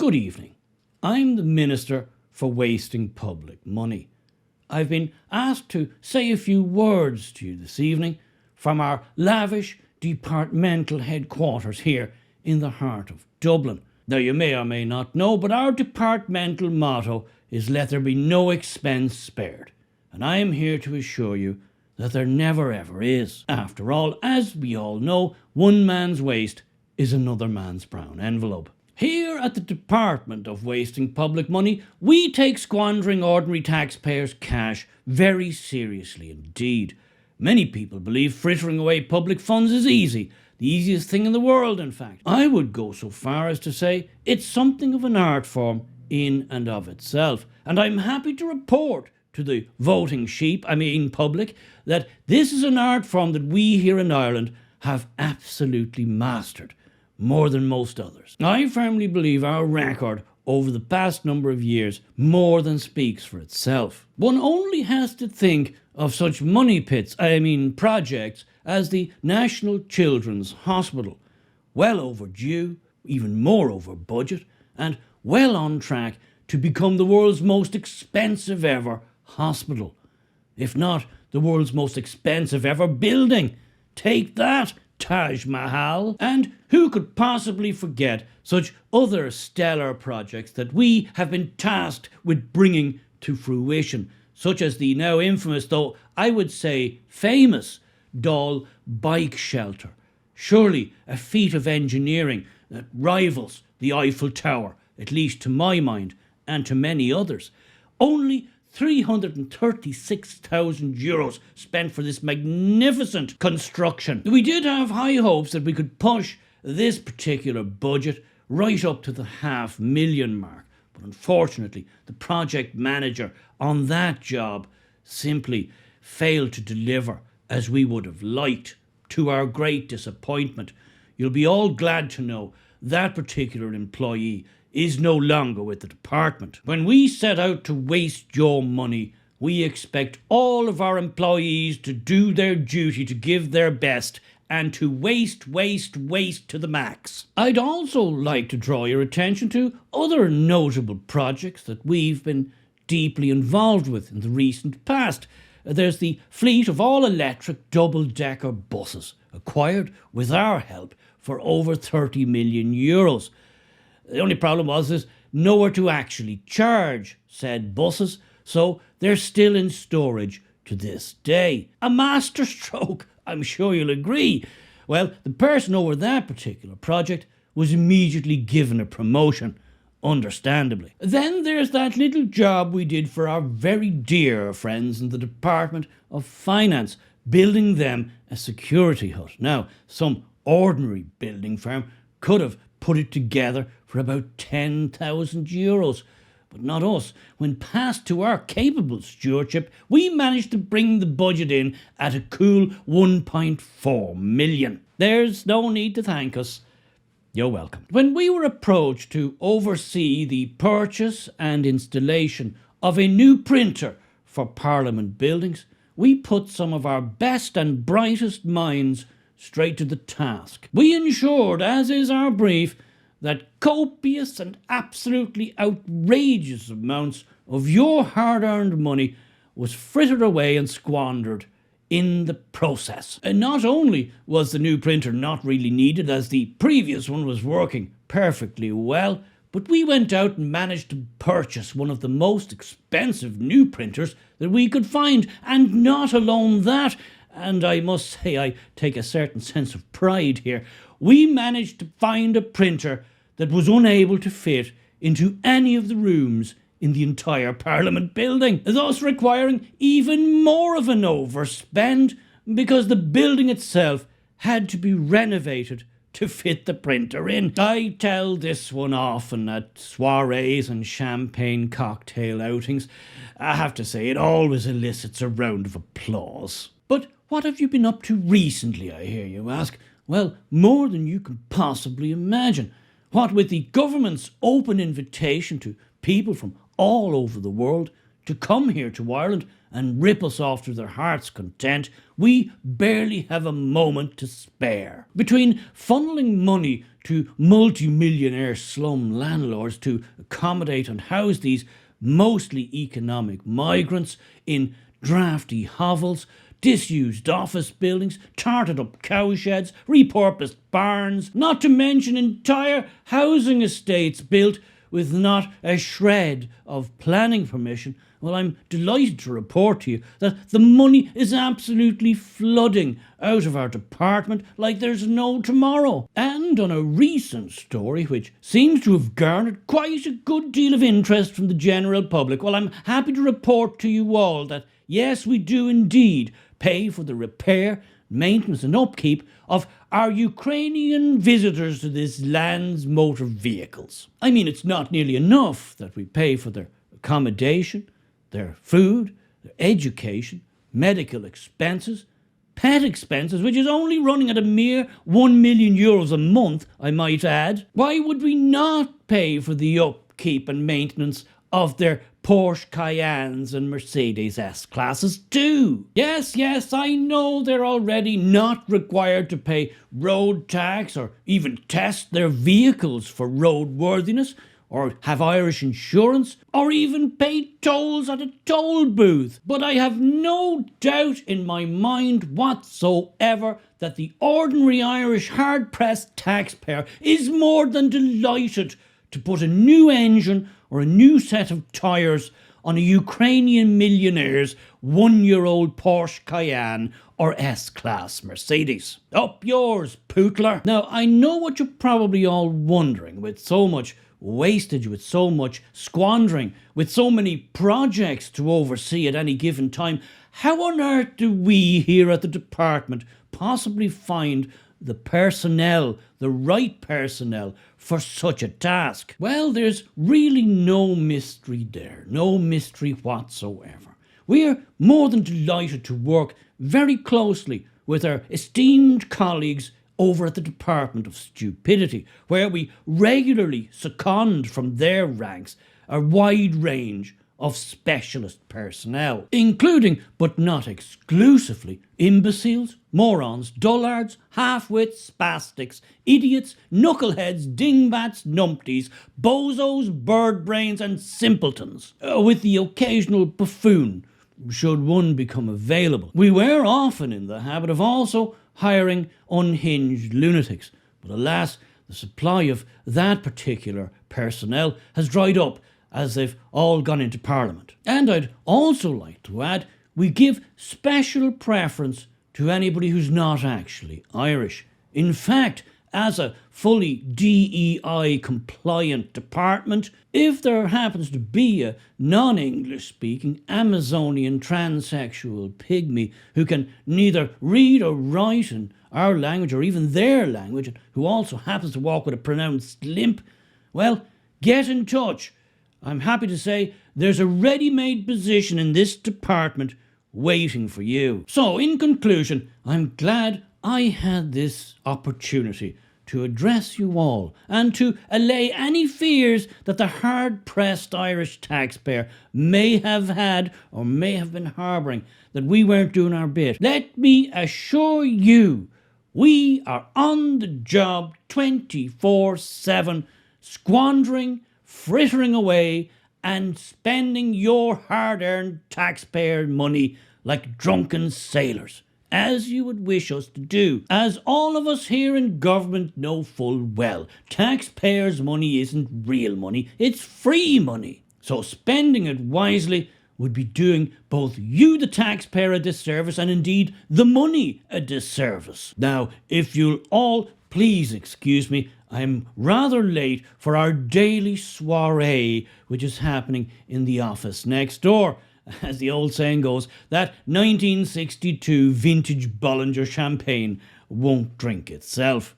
Good evening. I'm the Minister for Wasting Public Money. I've been asked to say a few words to you this evening from our lavish departmental headquarters here in the heart of Dublin. Now, you may or may not know, but our departmental motto is "Let there be no expense spared." And I am here to assure you that there never ever is. After all, as we all know, one man's waste is another man's brown envelope. Here at the Department of Wasting Public Money, we take squandering ordinary taxpayers' cash very seriously indeed. Many people believe frittering away public funds is easy, the easiest thing in the world, in fact. I would go so far as to say it's something of an art form in and of itself. And I'm happy to report to the voting public, that this is an art form that we here in Ireland have absolutely mastered, more than most others. I firmly believe our record over the past number of years more than speaks for itself. One only has to think of such money pits, projects, as the National Children's Hospital. Well overdue, even more over budget, and well on track to become the world's most expensive ever hospital. If not the world's most expensive ever building. Take that, Taj Mahal. And who could possibly forget such other stellar projects that we have been tasked with bringing to fruition, such as the now infamous, though I would say famous, Dáil bike shelter. Surely a feat of engineering that rivals the Eiffel Tower, at least to my mind, and to many others. Only €336,000 spent for this magnificent construction. We did have high hopes that we could push this particular budget right up to the $500,000 mark, but unfortunately the project manager on that job simply failed to deliver as we would have liked, to our great disappointment. You'll be all glad to know that particular employee is no longer with the department. When we set out to waste your money, we expect all of our employees to do their duty, to give their best, and to waste to the max. I'd also like to draw your attention to other notable projects that we've been deeply involved with in the recent past. There's the fleet of all-electric double-decker buses, acquired with our help for over €30 million. The only problem was there's nowhere to actually charge said buses, so they're still in storage to this day. A masterstroke, I'm sure you'll agree. Well, the person over that particular project was immediately given a promotion, understandably. Then there's that little job we did for our very dear friends in the Department of Finance, building them a security hut. Now, some ordinary building firm could have put it together for about €10,000, but not us. When passed to our capable stewardship, we managed to bring the budget in at a cool €1.4 million. There's no need to thank us. You're welcome. When we were approached to oversee the purchase and installation of a new printer for Parliament buildings, we put some of our best and brightest minds straight to the task. We ensured, as is our brief, that copious and absolutely outrageous amounts of your hard-earned money was frittered away and squandered in the process. And not only was the new printer not really needed, as the previous one was working perfectly well, but we went out and managed to purchase one of the most expensive new printers that we could find. And not alone that, and I must say I take a certain sense of pride here, we managed to find a printer that was unable to fit into any of the rooms in the entire Parliament building, thus requiring even more of an overspend because the building itself had to be renovated to fit the printer in. I tell this one often at soirees and champagne cocktail outings. I have to say it always elicits a round of applause. But what have you been up to recently, I hear you ask? Well, more than you can possibly imagine. What with the government's open invitation to people from all over the world to come here to Ireland and rip us off to their heart's content, we barely have a moment to spare. Between funneling money to multi-millionaire slum landlords to accommodate and house these mostly economic migrants in drafty hovels, disused office buildings, tarted up cowsheds, repurposed barns, not to mention entire housing estates built with not a shred of planning permission, well, I'm delighted to report to you that the money is absolutely flooding out of our department like there's no tomorrow. And on a recent story which seems to have garnered quite a good deal of interest from the general public, well, I'm happy to report to you all that yes, we do indeed pay for the repair, maintenance and upkeep of our Ukrainian visitors to this land's motor vehicles. I mean, it's not nearly enough that we pay for their accommodation, their food, their education, medical expenses, pet expenses, which is only running at a mere €1 million a month, I might add. Why would we not pay for the upkeep and maintenance of their Porsche Cayennes and Mercedes S-classes too? Yes, I know they're already not required to pay road tax or even test their vehicles for roadworthiness, or have Irish insurance, or even pay tolls at a toll booth. But I have no doubt in my mind whatsoever that the ordinary Irish hard-pressed taxpayer is more than delighted to put a new engine or a new set of tyres on a Ukrainian millionaire's one-year-old Porsche Cayenne or S-Class Mercedes. Up yours, pootler. Now, I know what you're probably all wondering, with so much wastage, with so much squandering, with so many projects to oversee at any given time, how on earth do we here at the department possibly find the personnel, the right personnel for such a task? Well, there's really no mystery there, no mystery whatsoever. We are more than delighted to work very closely with our esteemed colleagues over at the Department of Stupidity, where we regularly second from their ranks a wide range of specialist personnel, including, but not exclusively, imbeciles, morons, dullards, half-wits, spastics, idiots, knuckleheads, dingbats, numpties, bozos, birdbrains and simpletons, with the occasional buffoon, should one become available. We were often in the habit of also hiring unhinged lunatics, but alas, the supply of that particular personnel has dried up as they've all gone into Parliament. And I'd also like to add, we give special preference to anybody who's not actually Irish. In fact, as a fully DEI compliant department, if there happens to be a non-English speaking Amazonian transsexual pygmy who can neither read or write in our language or even their language, and who also happens to walk with a pronounced limp, well, get in touch. I'm happy to say there's a ready-made position in this department waiting for you. So, in conclusion, I'm glad I had this opportunity to address you all and to allay any fears that the hard-pressed Irish taxpayer may have had or may have been harbouring that we weren't doing our bit. Let me assure you, we are on the job 24/7, squandering, frittering away and spending your hard-earned taxpayer money like drunken sailors, as you would wish us to do. As all of us here in government know full well, taxpayers' money isn't real money, it's free money. So spending it wisely would be doing both you, the taxpayer, a disservice, and indeed the money a disservice. Now, if you'll all please excuse me, I'm rather late for our daily soiree, which is happening in the office next door. As the old saying goes, that 1962 vintage Bollinger champagne won't drink itself.